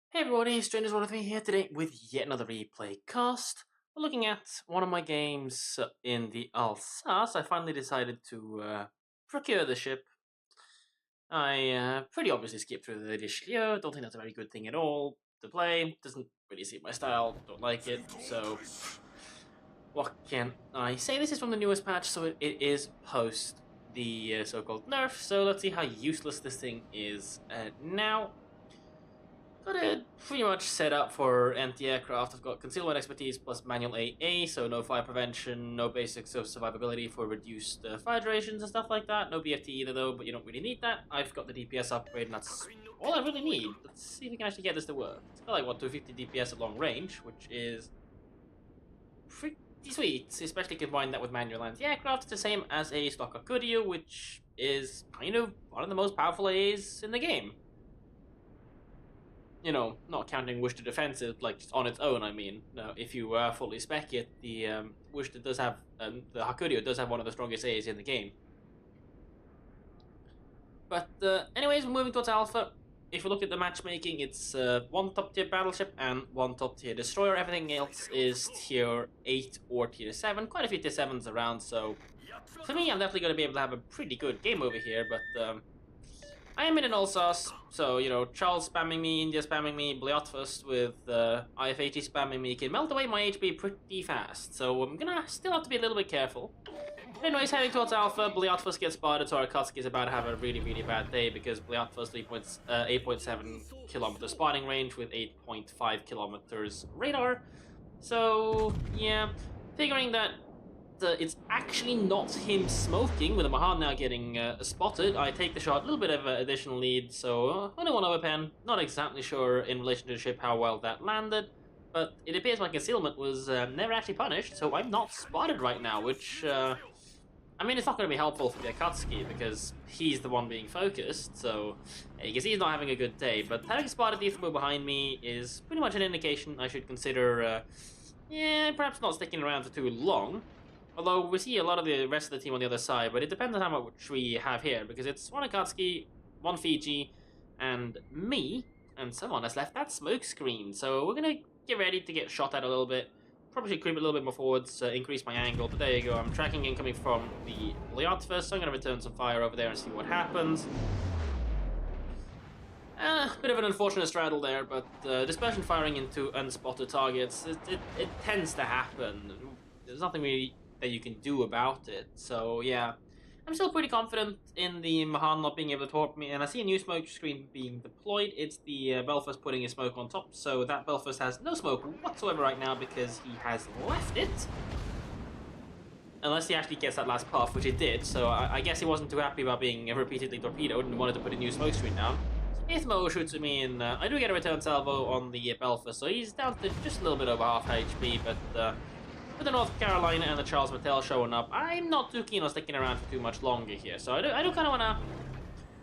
Hey everybody, Strangers One of Me here today with yet another replay cast. We're looking at one of my games in the Alsace. I finally decided to procure the ship. I pretty obviously skipped through the Richelieu. Don't think that's a very good thing at all to play. Doesn't really suit my style. Don't like it. So what can I say? This is from the newest patch, so it is post the so-called nerf. So let's see how useless this thing is now. Got it pretty much set up for anti-aircraft. I've got concealment expertise plus manual AA, so no fire prevention, no basics of survivability for reduced fire durations and stuff like that. No BFT either though, but you don't really need that. I've got the DPS upgrade and that's all I really need. Let's see if we can actually get this to work. It's got like, what, 250 DPS at long range, which is pretty sweet, especially combine that with manual anti-aircraft. It's the same as a stock Hakuryu, which is kind of one of the most powerful AAs in the game. You know, not counting Wish to Defensive, like just on its own, I mean. If you fully spec it, the Wish that does have, the Hakuryu does have one of the strongest A's in the game. But anyways, we're moving towards Alpha. If we look at the matchmaking, it's one top tier battleship and one top tier destroyer. Everything else is tier 8 or tier 7. Quite a few tier 7s around, so for me, I'm definitely going to be able to have a pretty good game over here, but I am in an Alsace, so, you know, Charles spamming me, India spamming me, Bliotfust with IFHE spamming me can melt away my HP pretty fast, so I'm gonna still have to be a little bit careful. Anyways, heading towards Alpha, Bliotfust gets spotted, so Akatsuki is about to have a really, really bad day because Bliotfust 8.7 kilometer spotting range with 8.5 kilometers radar. So, yeah, figuring that it's actually not him smoking, with the Mahan now getting spotted. I take the shot, a little bit of an additional lead, so only one over pen. Not exactly sure in relation to the ship how well that landed, but it appears my concealment was never actually punished, so I'm not spotted right now, which, I mean, it's not going to be helpful for the Akatsuki, because he's the one being focused, so you can see he's not having a good day, but having spotted the Ithmo behind me is pretty much an indication I should consider, yeah, perhaps not sticking around for too long. Although we see a lot of the rest of the team on the other side, but it depends on how much we have here, because it's one Akatsuki, one Fiji, and me, and someone has left that smoke screen. So we're going to get ready to get shot at a little bit. Probably should creep a little bit more forwards, increase my angle, but there you go. I'm tracking incoming from the Liat first, so I'm going to return some fire over there and see what happens. Bit of an unfortunate straddle there, but dispersion firing into unspotted targets, it tends to happen. There's nothing really that you can do about it. So yeah, I'm still pretty confident in the Mahan not being able to torp me, and I see a new smoke screen being deployed. It's the Belfast putting his smoke on top, so that Belfast has no smoke whatsoever right now because he has left it. Unless he actually gets that last puff, which he did, so I guess he wasn't too happy about being repeatedly torpedoed and wanted to put a new smoke screen down. Ithmo shoots at me, and I do get a return salvo on the Belfast, so he's down to just a little bit over half HP, but with the North Carolina and the Charles Martel showing up, I'm not too keen on sticking around for too much longer here. So I do kind of want to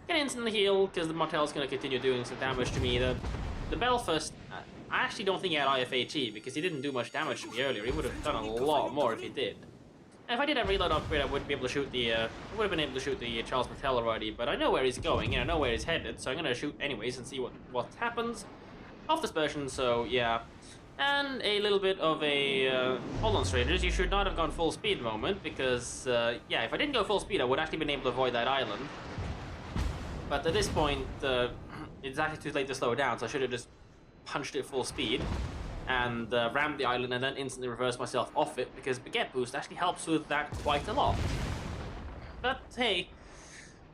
get instantly heal, because the Martel's going to continue doing some damage to me. The Belfast, I actually don't think he had IFHE, because he didn't do much damage to me earlier. He would have done a lot more if he did. And if I did have reload upgrade, I would be able to shoot the, I would have been able to shoot the Charles Martel already, but I know where he's going, and I know where he's headed, so I'm going to shoot anyways and see what happens. Off dispersion, so yeah. And a little bit of a, hold on strangers, you should not have gone full speed moment, because, yeah, if I didn't go full speed, I would actually been able to avoid that island. But at this point, it's actually too late to slow down, so I should have just punched it full speed, and rammed the island, and then instantly reversed myself off it, because Baguette Boost actually helps with that quite a lot. But, hey,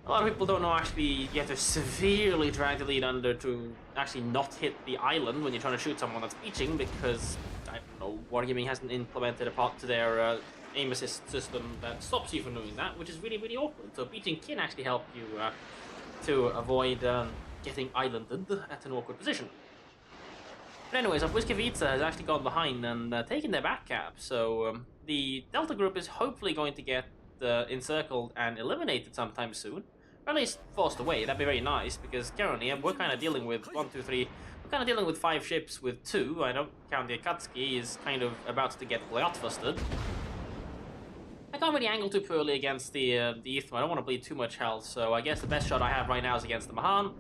a lot of people don't know actually you have to severely drag the lead under to actually not hit the island when you're trying to shoot someone that's beaching, because, I don't know, Wargaming hasn't implemented a part to their aim assist system that stops you from doing that, which is really, really awkward. So beaching can actually help you to avoid getting islanded at an awkward position. But anyways, Whiskevitsa has actually gone behind and taken their back cap, so the Delta group is hopefully going to get encircled and eliminated sometime soon, or at least forced away. That'd be very nice, because currently we're kind of dealing with 1, 2, 3. We're kind of dealing with 5 ships with 2. I don't count the Akatsuki. Is kind of about to get Bliotfusted. I can't really angle too poorly against the Ithmo. I don't want to bleed too much health, so I guess the best shot I have right now is against the Mahan.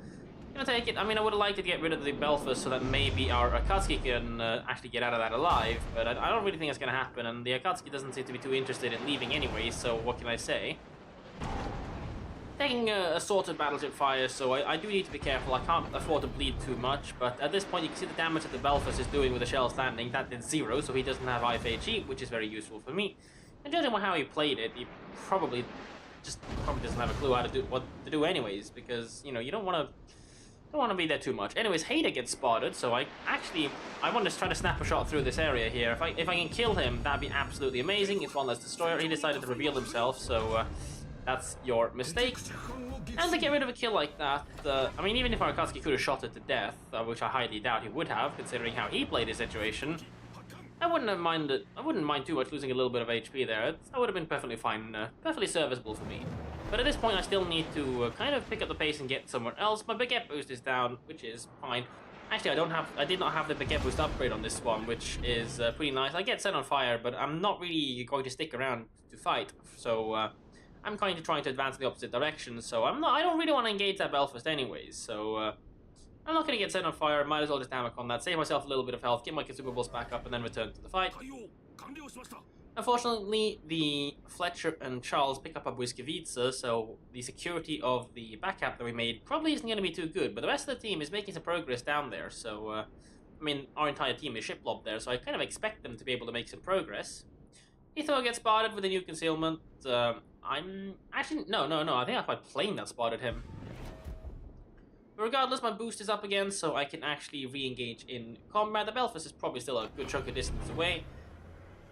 gonna take it. I mean, I would have liked to get rid of the Belfast so that maybe our Akatsuki can actually get out of that alive, but I don't really think that's gonna happen, and the Akatsuki doesn't seem to be too interested in leaving anyway, so what can I say? Taking a sorted battleship fire, so I do need to be careful. I can't afford to bleed too much, but at this point you can see the damage that the Belfast is doing with the shells landing. That did 0, so he doesn't have IFHE, which is very useful for me. And judging on how he played it, he probably doesn't have a clue how to do what to do anyways, because you know you don't want to be there too much. Anyways, Hader gets spotted, so I want to try to snap a shot through this area here. If I can kill him, that'd be absolutely amazing. It's one less destroyer. He decided to reveal himself, so that's your mistake. And to get rid of a kill like that, I mean, even if our Akatsuki could have shot it to death, which I highly doubt he would have, considering how he played the situation, I wouldn't mind too much losing a little bit of HP there. That would have been perfectly fine, perfectly serviceable for me. But at this point, I still need to kind of pick up the pace and get somewhere else. My baguette boost is down, which is fine. Actually, I did not have the baguette boost upgrade on this one, which is pretty nice. I get set on fire, but I'm not really going to stick around to fight, so I'm kind of trying to advance in the opposite direction. So I don't really want to engage that Belfast anyways. So I'm not going to get set on fire. Might as well just hammock on that, save myself a little bit of health, get my consumables back up, and then return to the fight. Unfortunately, the Fletcher and Charles pick up a Błyskawica, so the security of the backup that we made probably isn't going to be too good, but the rest of the team is making some progress down there, so, I mean, our entire team is ship-lobbed there, so I kind of expect them to be able to make some progress. Etho gets spotted with a new concealment. I'm... Actually, no, I think that's my plane that spotted him. But regardless, my boost is up again, so I can actually re-engage in combat. The Belfast is probably still a good chunk of distance away.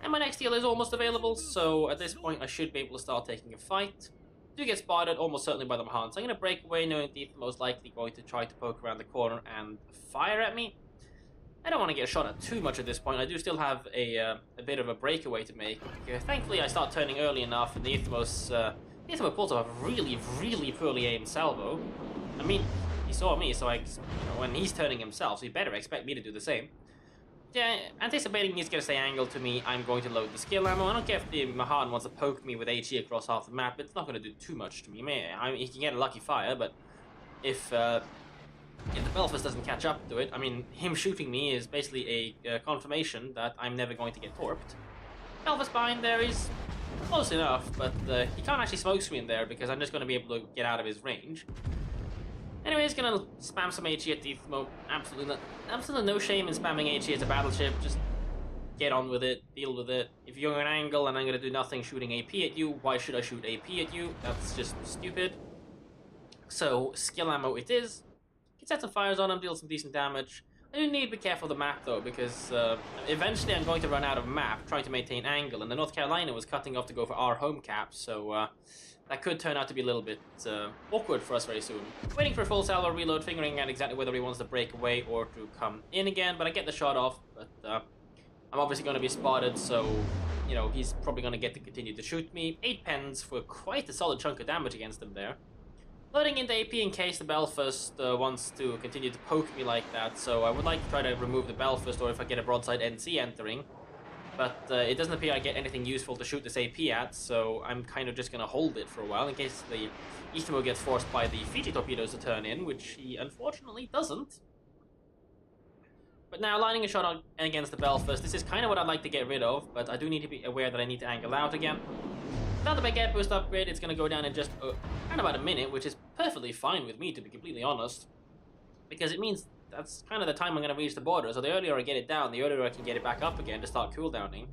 And my next heal is almost available, so at this point I should be able to start taking a fight. Do get spotted, almost certainly by the Mahan, so I'm going to break away, knowing they're most likely going to try to poke around the corner and fire at me. I don't want to get shot at too much at this point. I do still have a bit of a breakaway to make. Thankfully, I start turning early enough, and the Ithmos pulls off a really, really poorly aimed salvo. I mean, he saw me, so when he's turning himself, so he better expect me to do the same. Yeah, anticipating he's going to stay angled to me, I'm going to load the skill ammo. I don't care if the Mahan wants to poke me with HE across half the map. It's not going to do too much to me. He can get a lucky fire, but if the Belfast doesn't catch up to it, I mean, him shooting me is basically a confirmation that I'm never going to get torped. Belfast behind there is close enough, but he can't actually smokescreen there because I'm just going to be able to get out of his range. Anyways, gonna spam some HE at Ithmo. Absolutely no shame in spamming HE as a battleship. Just get on with it, deal with it. If you're on an angle and I'm gonna do nothing shooting AP at you, why should I shoot AP at you? That's just stupid. So, skill ammo it is. Can set some fires on him, deal some decent damage. I do need to be careful of the map though, because eventually I'm going to run out of map trying to maintain angle, and the North Carolina was cutting off to go for our home cap, so that could turn out to be a little bit awkward for us very soon. Waiting for a full salvo reload, figuring out exactly whether he wants to break away or to come in again, but I get the shot off, but I'm obviously going to be spotted, so, you know, he's probably going to get to continue to shoot me. 8 pens for quite a solid chunk of damage against him there. Loading into AP in case the Belfast wants to continue to poke me like that, so I would like to try to remove the Belfast, or if I get a broadside NC entering. But it doesn't appear I get anything useful to shoot this AP at, so I'm kind of just going to hold it for a while in case the Ithmo gets forced by the Fiji torpedoes to turn in, which he unfortunately doesn't. But now, lining a shot against the Belfast, this is kind of what I'd like to get rid of, but I do need to be aware that I need to angle out again. Without the baguette boost upgrade, it's going to go down in just around about a minute, which is perfectly fine with me, to be completely honest. Because it means that's kind of the time I'm going to reach the border, so the earlier I get it down, the earlier I can get it back up again to start cooldowning.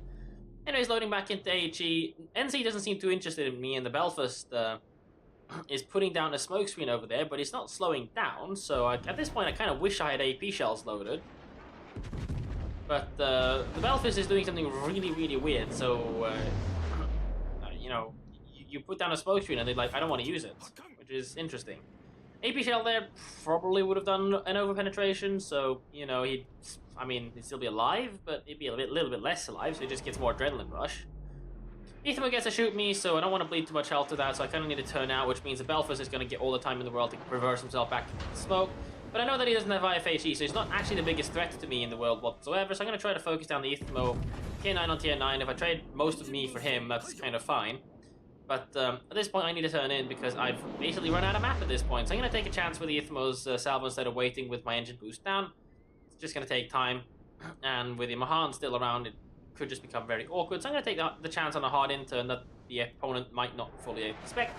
Anyways, loading back into HE. NC doesn't seem too interested in me, and the Belfast is putting down a smokescreen over there, but it's not slowing down, so at this point I kind of wish I had AP shells loaded. But the Belfast is doing something really, really weird, so, you know, you put down a smokescreen and they're like, I don't want to use it, which is interesting. AP shell there probably would have done an over-penetration, so, you know, he'd still be alive, but he'd be a little bit less alive, so he just gets more adrenaline rush. Ithmo gets to shoot me, so I don't want to bleed too much health to that, so I kind of need to turn out, which means the Belfast is going to get all the time in the world to reverse himself back into the smoke. But I know that he doesn't have IFHE, so he's not actually the biggest threat to me in the world whatsoever, so I'm going to try to focus down the Ithmo. Tier 9 on Tier 9, if I trade most of me for him, that's kind of fine. But at this point, I need to turn in because I've basically run out of map at this point. So I'm going to take a chance with the Ithmo's salvo instead of waiting with my engine boost down. It's just going to take time. And with the Mahan still around, it could just become very awkward. So I'm going to take the chance on a hard in-turn that the opponent might not fully expect.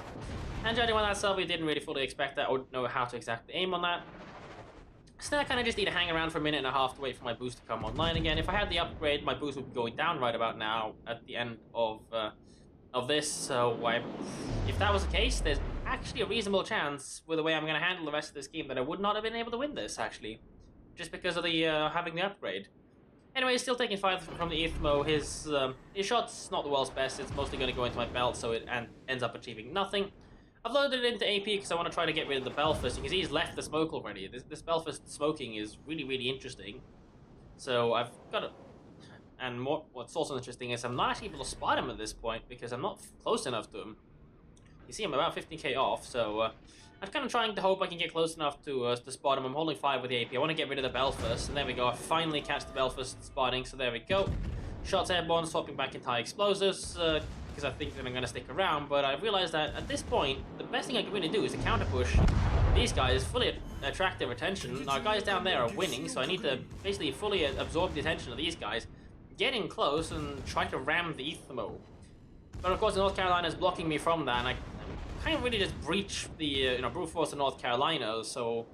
And judging by that salvo, didn't really fully expect that. I wouldn't know how to exactly aim on that. So now I kind of just need to hang around for a minute and a half to wait for my boost to come online again. If I had the upgrade, my boost would be going down right about now at the end of this. So if that was the case, there's actually a reasonable chance with the way I'm going to handle the rest of this game that I would not have been able to win this, actually. Just because of the having the upgrade. Anyway, still taking 5 from the Ithmo. His shot's not the world's best. It's mostly going to go into my belt, so it ends up achieving nothing. I've loaded it into AP because I want to try to get rid of the Belfast, because he's left the smoke already. This Belfast smoking is really, really interesting. So I've got to... And what's also interesting is I'm not actually able to spot him at this point, because I'm not close enough to him. You see, I'm about 15k off, so I'm kind of trying to hope I can get close enough to spot him. I'm holding 5 with the AP. I want to get rid of the Belfast, and there we go. I finally catch the Belfast spotting, so there we go. Shots airborne, swapping back into high explosives, because I think that I'm going to stick around, but I've realized that at this point, the best thing I can really do is to counter push these guys, fully attract their attention. Our guys down there are winning, so I need to basically fully absorb the attention of these guys, get in close, and try to ram the Ithmo. But of course, North Carolina is blocking me from that, and I kind of really just breach the brute force of North Carolina, so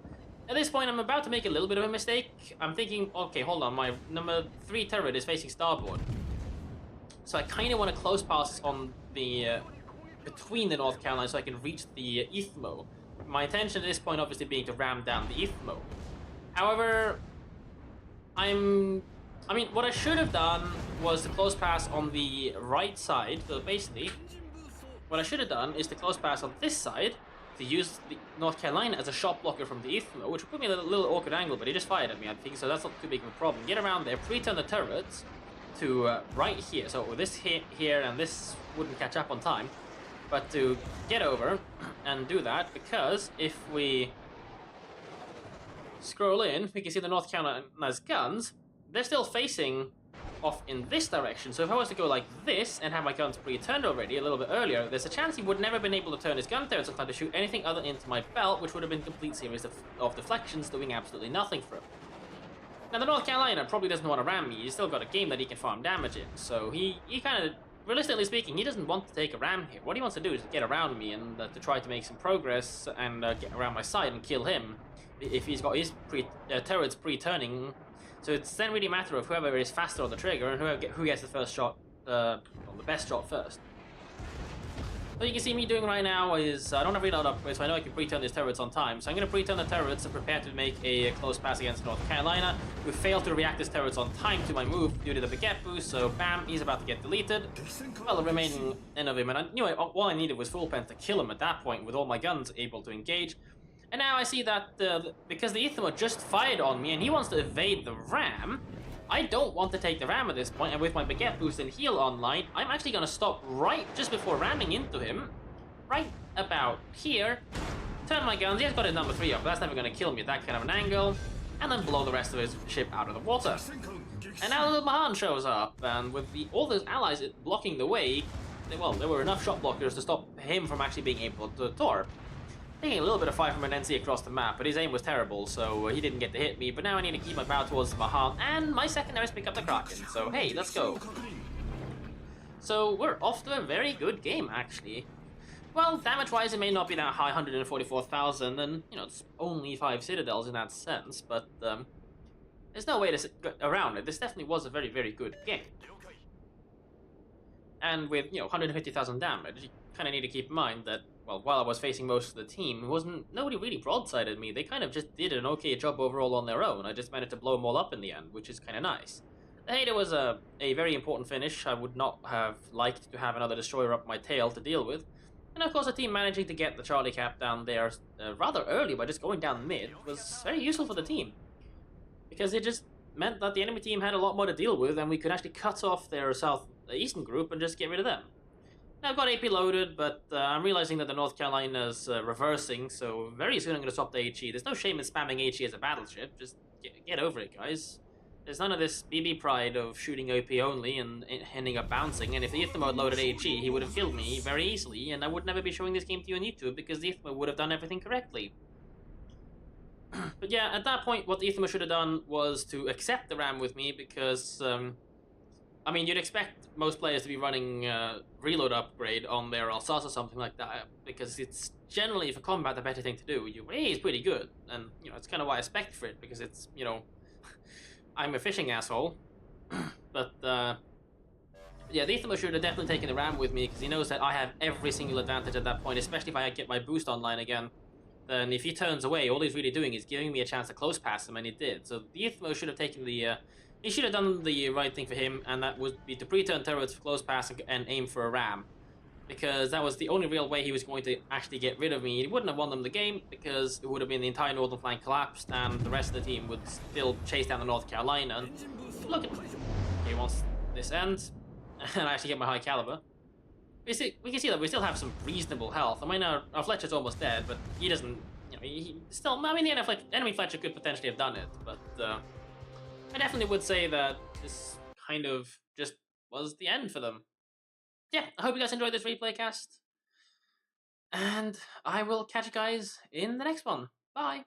at this point I'm about to make a little bit of a mistake. I'm thinking, okay, hold on, my number 3 turret is facing starboard. So I kind of want to close pass on the between the North Carolina so I can reach the Ithmo. My intention at this point obviously being to ram down the Ithmo. However, I mean, what I should have done was to close pass on the right side. So basically, what I should have done is to close pass on this side to use the North Carolina as a shot blocker from the Ithmo, which would put me at a little awkward angle, but he just fired at me, I think, so that's not too big of a problem. Get around there, pre-turn the turrets to right here. So this here and this wouldn't catch up on time, but to get over and do that, because if we scroll in, we can see the North Carolina's guns. They're still facing off in this direction, so if I was to go like this and have my guns pre-turned already a little bit earlier, there's a chance he would never been able to turn his gun turrets in time to shoot anything other into my belt, which would have been a complete series of deflections doing absolutely nothing for him. Now the North Carolina probably doesn't want to ram me. He's still got a game that he can farm damage in, so he kind of, realistically speaking, he doesn't want to take a ram here. What he wants to do is get around me and to try to make some progress and get around my side and kill him if he's got his turrets pre-turning. So it's then really a matter of whoever is faster on the trigger and who gets the first shot, or the best shot first. What you can see me doing right now is I don't have reload upgrades, so I know I can pre-turn these turrets on time. So I'm going to pre-turn the turrets and prepare to make a close pass against North Carolina. We failed to react his turrets on time to my move due to the baguette boost, so bam, he's about to get deleted. Well, the remaining end of him, and I knew all I needed was full pen to kill him at that point with all my guns able to engage. And now I see that because the Ithmo just fired on me and he wants to evade the ram, I don't want to take the ram at this point, and with my baguette boost and heal online, I'm actually going to stop right just before ramming into him, right about here, turn my guns, he has got his number 3 up, but that's never going to kill me at that kind of an angle, and then blow the rest of his ship out of the water. And now the Mahan shows up, and with all those allies blocking the way, well, there were enough shot blockers to stop him from actually being able to torp. Taking a little bit of fire from an NC across the map, but his aim was terrible, so he didn't get to hit me. But now I need to keep my bow towards the Mahan, and my secondaries pick up the Kraken. So hey, let's go. So we're off to a very good game, actually. Well, damage-wise, it may not be that high, 144,000, and it's only 5 citadels in that sense. But there's no way to get around it. This definitely was a very, very good game. And with 150,000 damage, you kind of need to keep in mind that, well, while I was facing most of the team, nobody really broadsided me. They kind of just did an okay job overall on their own. I just managed to blow them all up in the end, which is kind of nice. The Hater was a very important finish. I would not have liked to have another destroyer up my tail to deal with. And of course, the team managing to get the Charlie Cap down there rather early by just going down mid was very useful for the team. Because it just meant that the enemy team had a lot more to deal with, and we could actually cut off their southeastern group and just get rid of them. Now, I've got AP loaded, but I'm realizing that the North Carolina's reversing, so very soon I'm going to swap to HE. There's no shame in spamming HE as a battleship, just get over it, guys. There's none of this BB pride of shooting OP only and ending up bouncing, and if the Ithmo had loaded AG, he would have killed me very easily, and I would never be showing this game to you on YouTube because the Ithmo would have done everything correctly. But yeah, at that point, what the Ithmo should have done was to accept the ram with me because, I mean, you'd expect most players to be running reload upgrade on their Alsace or something like that because it's generally, for combat, the better thing to do. Your A is pretty good, and, you know, it's kind of why I spec for it because it's, you know, I'm a fishing asshole. But, yeah, the Ithmo should have definitely taken the ram with me because he knows that I have every single advantage at that point, especially if I get my boost online again. Then if he turns away, all he's really doing is giving me a chance to close pass him, and he did. So the Ithmo should have taken the... he should have done the right thing for him, and that would be to pre-turn turrets, close pass, and aim for a ram. Because that was the only real way he was going to actually get rid of me. He wouldn't have won them the game, because it would have been the entire northern flank collapsed, and the rest of the team would still chase down the North Carolina. And look at... okay, once this ends, and I actually get my high caliber, we can see that we still have some reasonable health. I mean, our Fletcher's almost dead, but he doesn't, you know, he still, I mean, the enemy Fletcher could potentially have done it, but I definitely would say that this kind of just was the end for them. Yeah, I hope you guys enjoyed this replay cast, and I will catch you guys in the next one. Bye!